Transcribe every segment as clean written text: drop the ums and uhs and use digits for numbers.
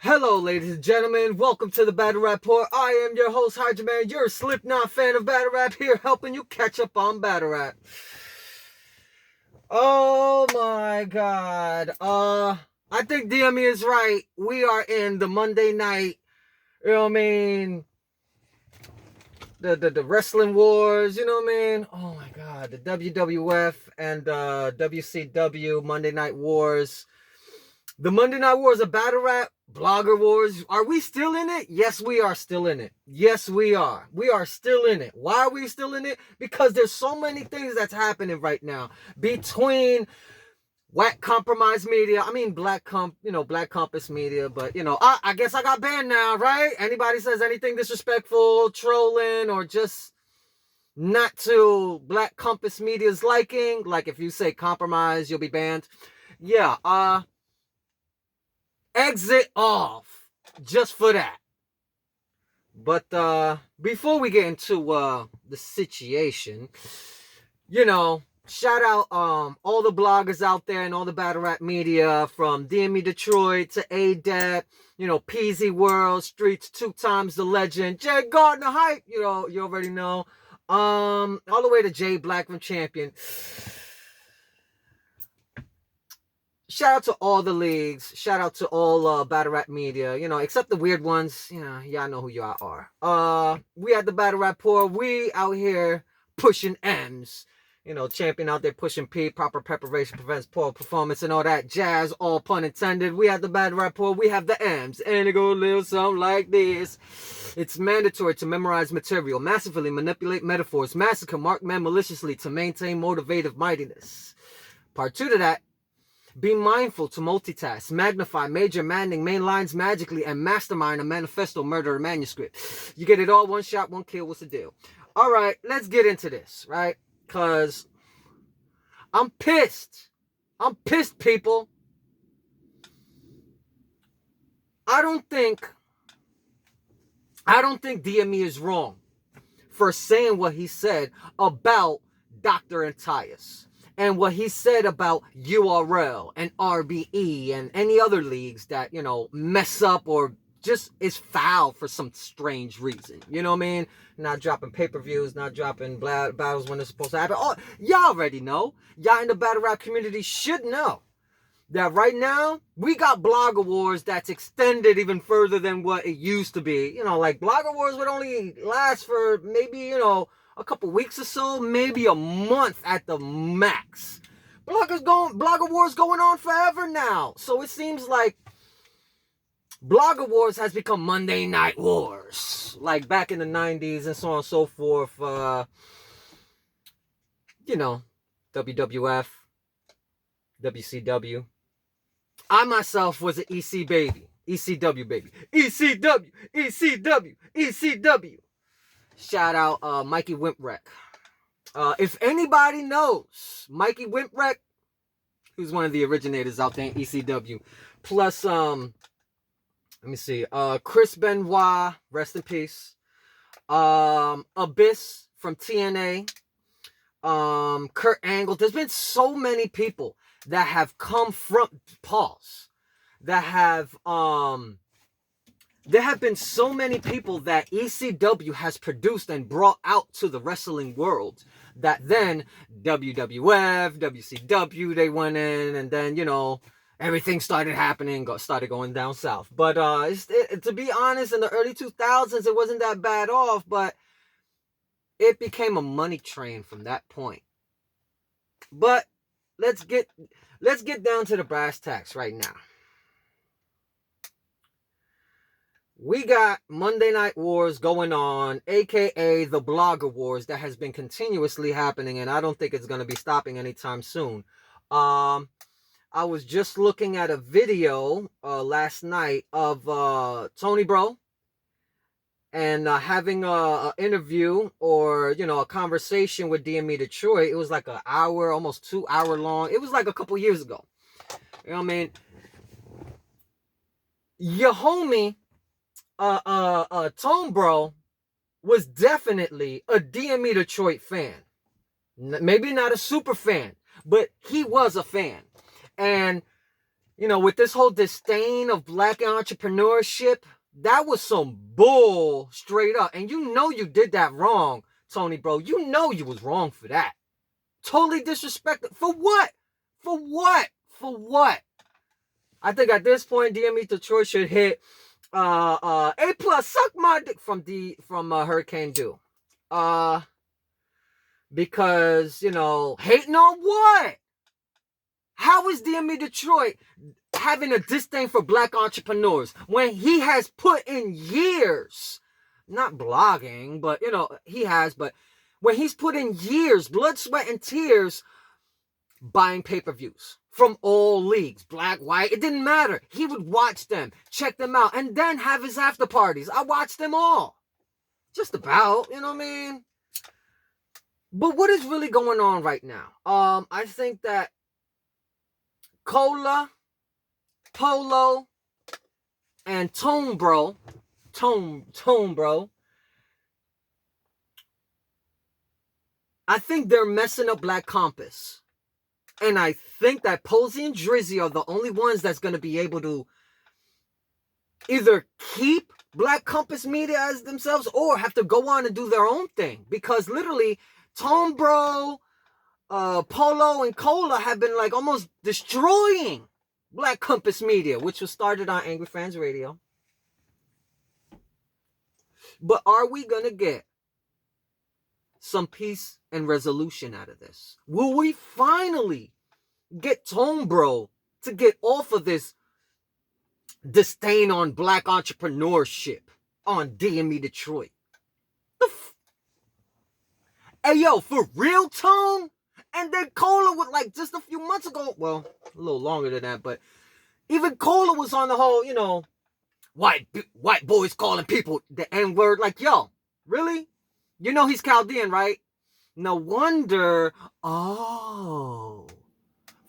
Hello, ladies and gentlemen. Welcome to the Battle Rap Report. I am your host, HydroMan. You're a Slipknot fan of Battle Rap, here helping you catch up on Battle Rap. Oh my God. I think DME is right. We are in the Monday night, you know what I mean? The wrestling wars, you know what I mean? Oh my God. The WWF and WCW Monday Night Wars. The Monday Night Wars of Battle Rap, BloggerWarz. Are we still in it? Yes, we are still in it. Yes, we are. We are still in it. Why are we still in it? Because there's so many things that's happening right now between BlackCompassMedia. I mean, BlackCompassMedia, but I guess I got banned now, right? Anybody says anything disrespectful, trolling, or just not to BlackCompassMedia's liking, like if you say compromise, you'll be banned. Yeah, exit off just for that. But before we get into the situation, shout out all the bloggers out there and all the battle rap media, from DME Detroit to ADEP, PZ World, Streets 2 Times the Legend, Jay Gardner Hype, you already know, all the way to Jay Black from Champion. Shout out to all the leagues. Shout out to all battle rap media. Except the weird ones. Y'all know who y'all are. We at the Battle Rap Report. We out here pushing M's. Champion out there pushing P. Proper preparation prevents poor performance and all that jazz. All pun intended. We at the Battle Rap Report. We have the M's. And it go a little something like this. It's mandatory to memorize material, massively manipulate metaphors, massacre marked men maliciously to maintain motivative mightiness. Part 2 to that. Be mindful to multitask, magnify major manding main lines magically, and mastermind a manifesto murder manuscript. You get it all, one shot, one kill. What's the deal? All right, let's get into this, right? Because I'm pissed. I'm pissed, people. I don't think DME is wrong for saying what he said about Dr.UnTieus. And what he said about URL and RBE and any other leagues that, mess up or just is foul for some strange reason. You know what I mean? Not dropping pay-per-views, not dropping battles when it's supposed to happen. Oh, y'all already know. Y'all in the battle rap community should know that right now, we got BloggerWarz that's extended even further than what it used to be. Like BloggerWarz would only last for maybe, a couple weeks or so, maybe a month at the max. BloggerWarz going on forever now. So it seems like BloggerWarz has become Monday Night Wars, like back in the 90s and so on and so forth. WWF, WCW. I myself was an ECW baby. ECW. Shout out Mikey Wimprek. If anybody knows Mikey Wimprek, who's one of the originators out there in ECW, plus let me see, Chris Benoit, rest in peace, Abyss from TNA, Kurt Angle. There's been so many people that have come from there have been so many people that ECW has produced and brought out to the wrestling world that then WWF, WCW, they went in, and then, everything started happening, started going down south. But to be honest, in the early 2000s, it wasn't that bad off, but it became a money train from that point. But let's get down to the brass tacks right now. We got Monday Night Wars going on, aka the BloggerWarz, that has been continuously happening, and I don't think it's going to be stopping anytime soon. I was just looking at a video last night of Tony Bro and having an interview or, a conversation with DME Detroit. It was like an hour, almost 2 hour long. It was like a couple years ago. You know what I mean? Your homie, Tone Bro was definitely a DME Detroit fan. Maybe not a super fan, but he was a fan. And with this whole disdain of black entrepreneurship, that was some bull straight up. And you did that wrong, Tony, bro. You know you was wrong for that. Totally disrespectful. For what? For what? For what? I think at this point, DME Detroit should hit A+, suck my dick from Hurricane Dew. Because, hating on what? How is DME Detroit having a disdain for black entrepreneurs when he has put in years, not blogging, but, he has, but when he's put in years, blood, sweat, and tears, buying pay-per-views from all leagues, black, white, it didn't matter. He would watch them, check them out, and then have his after parties. I watched them all. Just about, you know what I mean? But what is really going on right now? I think that Cola, Polo, and Tone Bro, I think they're messing up Black Compass. And I think that Posey and Drizzy are the only ones that's going to be able to either keep Black Compass Media as themselves or have to go on and do their own thing. Because literally, Tone Bro, Polo, and Cola have been like almost destroying Black Compass Media, which was started on Angry Fans Radio. But are we going to get some peace and resolution out of this? Will we finally get Tone Bro to get off of this disdain on black entrepreneurship on DME Detroit? Hey, yo, for real, Tone? And then Cola was like just a few months ago, well, a little longer than that, but even Cola was on the whole, white boys calling people the N-word. Like, yo, really? He's Chaldean, right? No wonder, for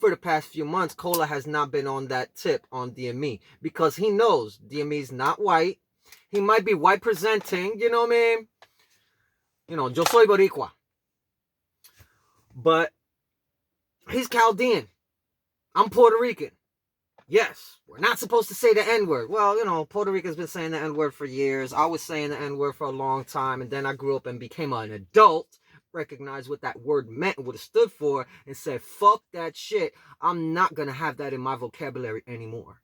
the past few months, Cola has not been on that tip on DME because he knows DME's not white. He might be white presenting, you know what I mean? Yo soy boricua. But he's Chaldean. I'm Puerto Rican. Yes, we're not supposed to say the N-word. Well, Puerto Rican's been saying the N-word for years. I was saying the N-word for a long time, and then I grew up and became an adult, recognized what that word meant and what it stood for, and said, fuck that shit. I'm not going to have that in my vocabulary anymore.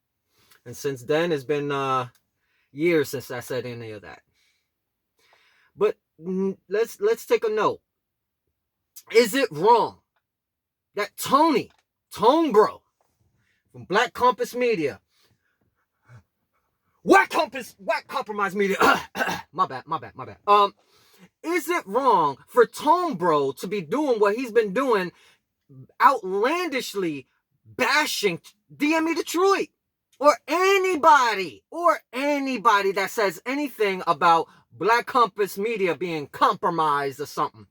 And since then, it's been years since I said any of that. But let's take a note. Is it wrong that Tone Bro, from Black Compass Media, White Compromise Media, my bad. Is it wrong for Tone Bro to be doing what he's been doing, outlandishly bashing DME Detroit, or anybody that says anything about Black Compass Media being compromised or something?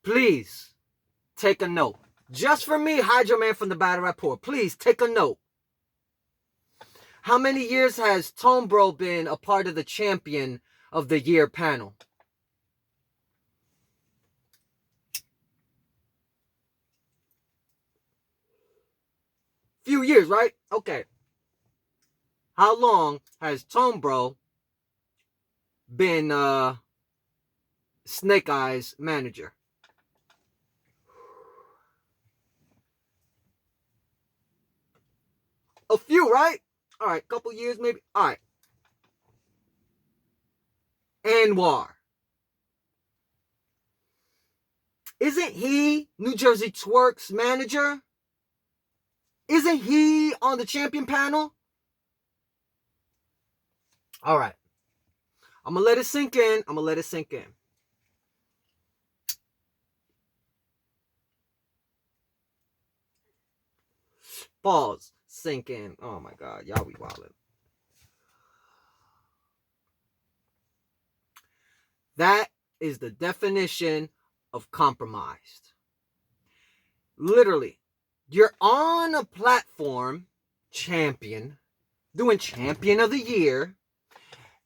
Please take a note. Just for me, HydroMan from the Battle Rapport, please take a note. How many years has Tone Bro been a part of the Champion of the Year panel? Few years, right? Okay. How long has Tone Bro been Snake Eyes manager? A few, right? All right, couple years maybe. All right. Anwar. Isn't he New Jersey Twerk's manager? Isn't he on the Champion panel? All right. I'm going to let it sink in. Pause. Sink in. Oh my God. Y'all be wildin'. That is the definition of compromised. Literally. You're on a platform, Champion, doing Champion of the Year,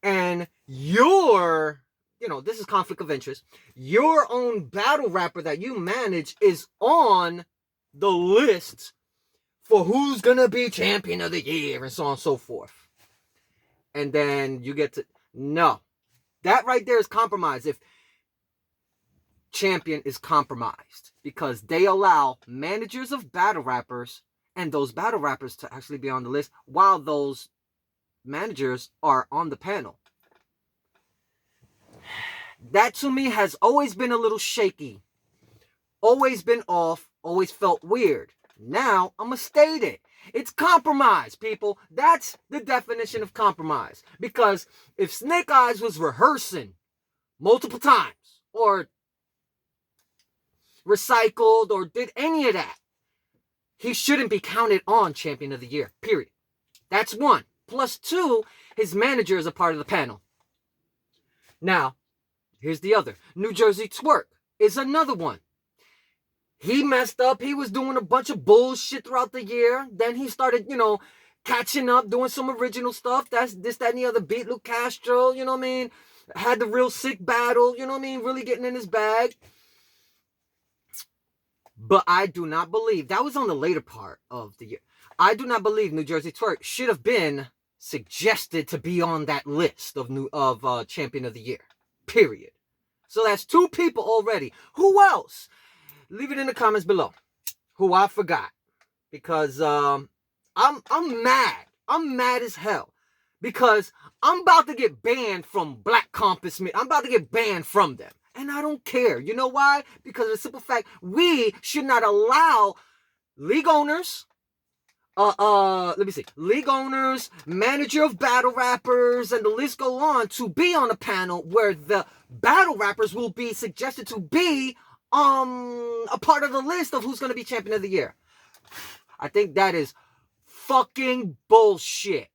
and this is conflict of interest, your own battle rapper that you manage is on the list for who's gonna be champion of the year and so on and so forth. And then you get to, no. That right there is compromise. If champion is compromised, because they allow managers of battle rappers and those battle rappers to actually be on the list while those managers are on the panel. That to me has always been a little shaky, always been off, always felt weird. Now I'm gonna state it. It's compromise, people. That's the definition of compromise. Because if Snake Eyes was rehearsing multiple times or recycled or did any of that, he shouldn't be counted on champion of the year, period. That's one. Plus two, his manager is a part of the panel. Now, here's the other. New Jersey Twerk is another one. He messed up. He was doing a bunch of bullshit throughout the year. Then he started, catching up, doing some original stuff. That's this, that, and the other. Beat Luke Castro, you know what I mean? Had the real sick battle, you know what I mean? Really getting in his bag. But I do not believe, that was on the later part of the year. I do not believe New Jersey Twerk should have been suggested to be on that list of champion of the year. Period. So that's two people already. Who else? Leave it in the comments below. Who I forgot. Because I'm mad. I'm mad as hell. Because I'm about to get banned from BlackCompassMedia. I'm about to get banned from them. And I don't care. You know why? Because of the simple fact, we should not allow league owners, league owners, manager of battle rappers, and the list go on to be on a panel where the battle rappers will be suggested to be a part of the list of who's going to be champion of the year. I think that is fucking bullshit.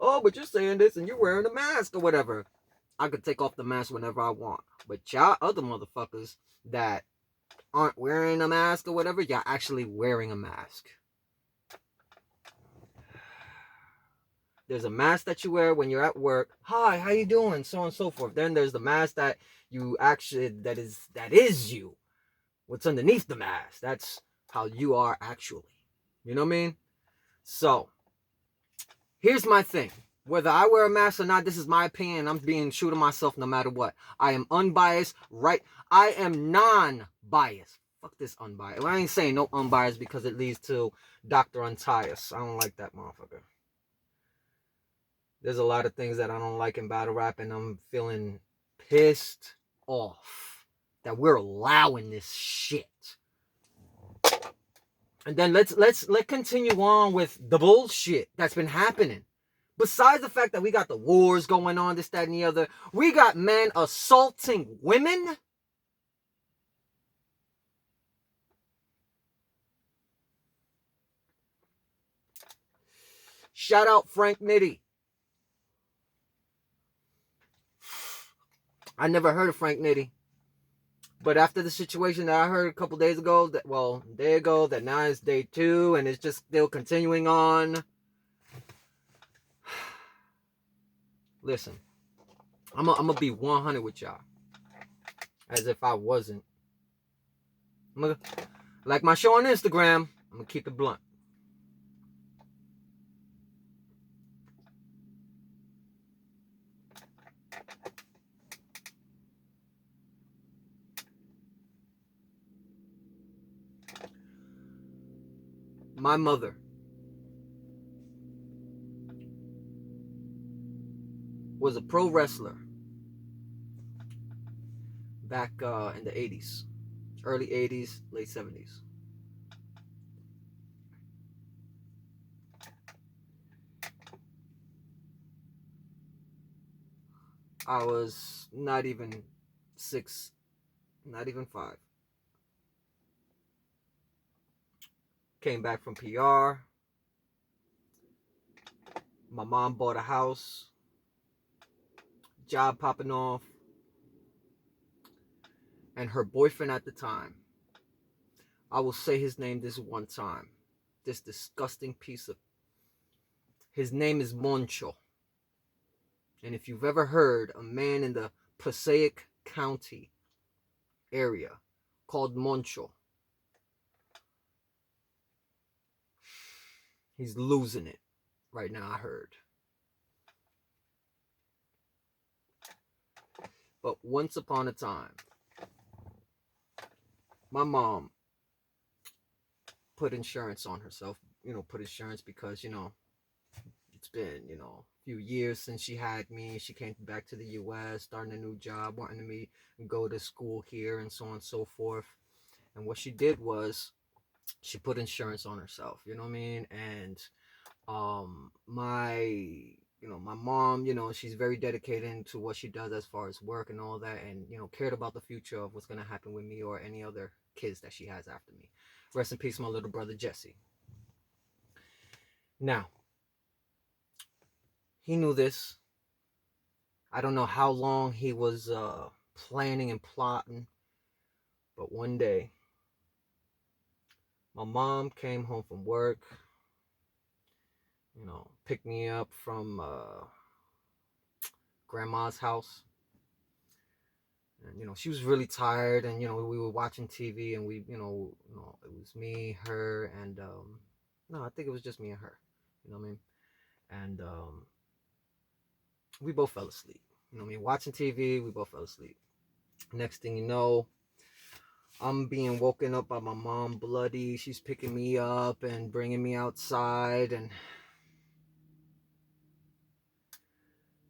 Oh, but you're saying this and you're wearing a mask or whatever. I could take off the mask whenever I want. But y'all other motherfuckers that aren't wearing a mask or whatever, y'all actually wearing a mask. There's a mask that you wear when you're at work. Hi, how you doing? So on and so forth. Then there's the mask that you actually, that is you. What's underneath the mask. That's how you are actually. You know what I mean? So, here's my thing. Whether I wear a mask or not, this is my opinion. I'm being true to myself no matter what. I am unbiased, right? I am non-biased. Fuck this unbiased. I ain't saying no unbiased because it leads to Dr.UnTieus. I don't like that motherfucker. There's a lot of things that I don't like in battle rap, and I'm feeling pissed off that we're allowing this shit. And then let's continue on with the bullshit that's been happening. Besides the fact that we got the wars going on, this, that, and the other, we got men assaulting women. Shout out FrankNitty. I never heard of FrankNitty. But after the situation that I heard a couple days ago, that now it's day 2 and it's just still continuing on. Listen, I'm gonna be 100 with y'all. As if I wasn't. Like my show on Instagram, I'm gonna keep it blunt. My mother was a pro wrestler back in the 80s. Early 80s, late 70s. I was not even 6, not even 5. Came back from PR. My mom bought a house. Job popping off. And her boyfriend at the time, I will say his name this one time. This disgusting piece of... His name is Moncho. And if you've ever heard a man in the Passaic County area called Moncho. He's losing it right now, I heard. But once upon a time, my mom put insurance on herself. Put insurance because, it's been, a few years since she had me. She came back to the U.S., starting a new job, wanting me to go to school here and so on and so forth. And what she did was she put insurance on herself, you know what I mean? And my mom, she's very dedicated to what she does as far as work and all that, and cared about the future of what's going to happen with me or any other kids that she has after me. Rest in peace, my little brother Jesse. Now, he knew this. I don't know how long he was planning and plotting, but one day my mom came home from work, picked me up from grandma's house. And she was really tired, and we were watching TV, and we it was me, her, and no, I think it was just me and her. You know what I mean? And we both fell asleep. You know what I mean? Watching TV, we both fell asleep. Next thing you know, I'm being woken up by my mom, bloody. She's picking me up and bringing me outside, and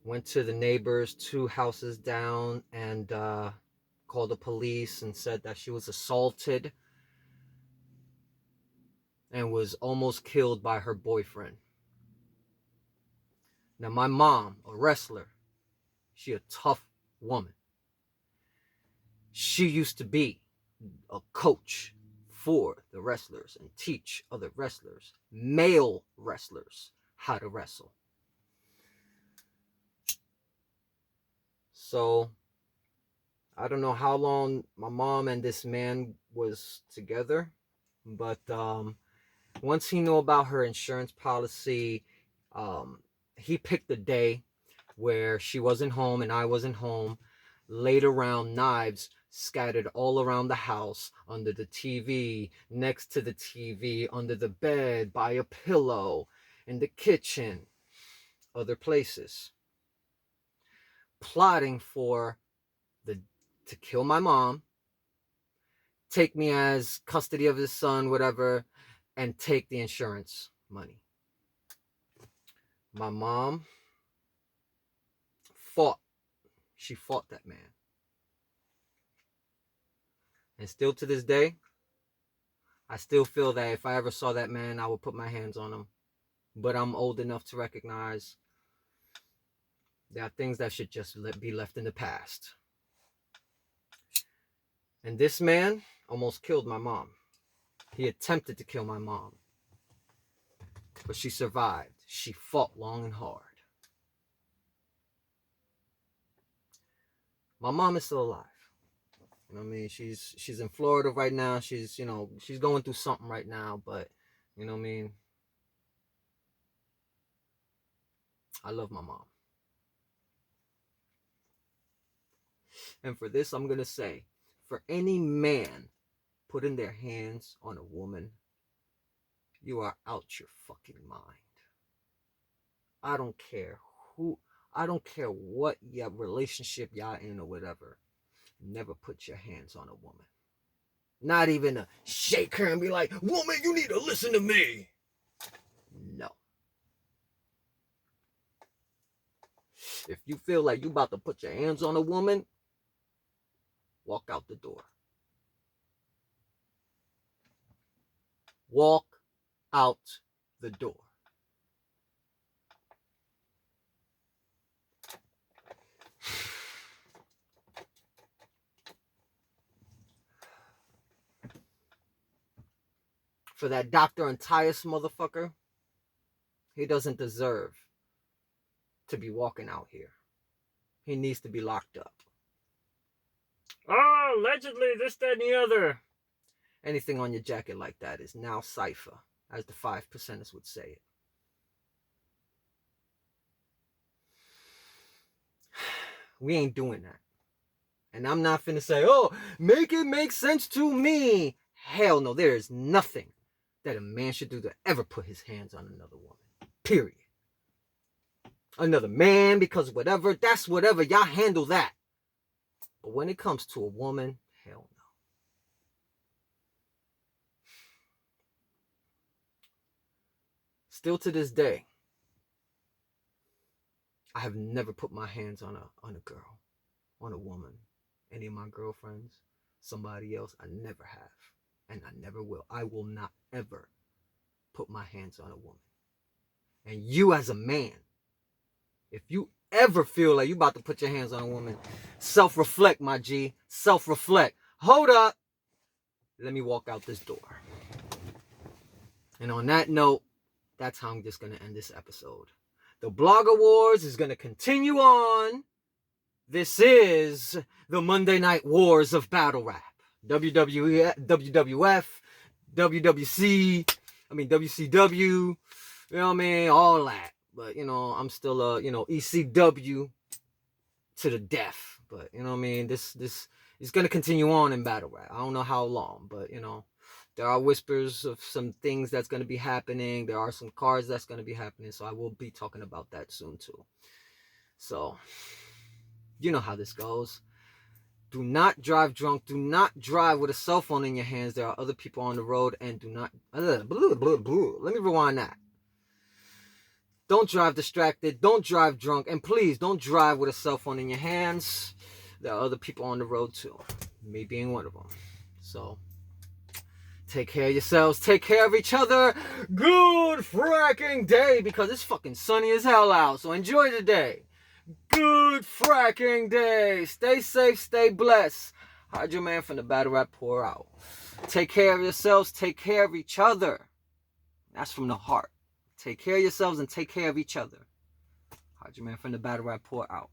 went to the neighbors 2 houses down and called the police and said that she was assaulted and was almost killed by her boyfriend. Now, my mom, a wrestler, she a tough woman. She used to be a coach for the wrestlers and teach other wrestlers, male wrestlers, how to wrestle. So, I don't know how long my mom and this man was together, but once he knew about her insurance policy, he picked a day where she wasn't home and I wasn't home, laid around knives scattered all around the house, under the TV, next to the TV, under the bed, by a pillow, in the kitchen, other places, plotting to kill my mom, take me as custody of his son, whatever, and take the insurance money. My mom fought. She fought that man. And still to this day, I still feel that if I ever saw that man, I would put my hands on him. But I'm old enough to recognize there are things that should just be left in the past. And this man almost killed my mom. He attempted to kill my mom. But she survived. She fought long and hard. My mom is still alive. You know what I mean? She's in Florida right now. She's going through something right now, but you know what I mean? I love my mom. And for this, I'm going to say, for any man putting their hands on a woman, you are out your fucking mind. I don't care what your relationship y'all in or whatever. Never put your hands on a woman. Not even to shake her and be like, woman, you need to listen to me. No. If you feel like you about to put your hands on a woman, walk out the door. Walk out the door. For that Dr.UnTieus motherfucker, he doesn't deserve to be walking out here. He needs to be locked up. Oh, allegedly, this, that, and the other. Anything on your jacket like that is now cipher, as the 5%ers would say it. We ain't doing that. And I'm not finna say, oh, make it make sense to me. Hell no, there is nothing that a man should do to ever put his hands on another woman. Period. Another man, because whatever, that's whatever. Y'all handle that. But when it comes to a woman, hell no. Still to this day, I have never put my hands on a girl, on a woman. Any of my girlfriends, somebody else, I never have. And I never will. I will not ever put my hands on a woman. And you as a man, if you ever feel like you about to put your hands on a woman, self-reflect, my G. Self-reflect. Hold up. Let me walk out this door. And on that note, that's how I'm just going to end this episode. The BloggerWarz is going to continue on. This is the Monday Night Wars of Battle Rap. WWE, WWF, WWC, WCW, you know what I mean? All that. But, I'm still ECW to the death. But, you know what I mean? This is going to continue on in battle rap. I don't know how long, but, there are whispers of some things that's going to be happening. There are some cards that's going to be happening. So I will be talking about that soon, too. So, you know how this goes. Do not drive drunk. Do not drive with a cell phone in your hands. There are other people on the road, and do not... Let me rewind that. Don't drive distracted. Don't drive drunk. And please, don't drive with a cell phone in your hands. There are other people on the road, too. Me being one of them. So, take care of yourselves. Take care of each other. Good fracking day, because it's fucking sunny as hell out. So, enjoy the day. Good fracking day. Stay safe, stay blessed. HydroMan from the Battle Rap Pour Out. Take care of yourselves, take care of each other. That's from the heart. Take care of yourselves and take care of each other. HydroMan from the Battle Rap Pour Out.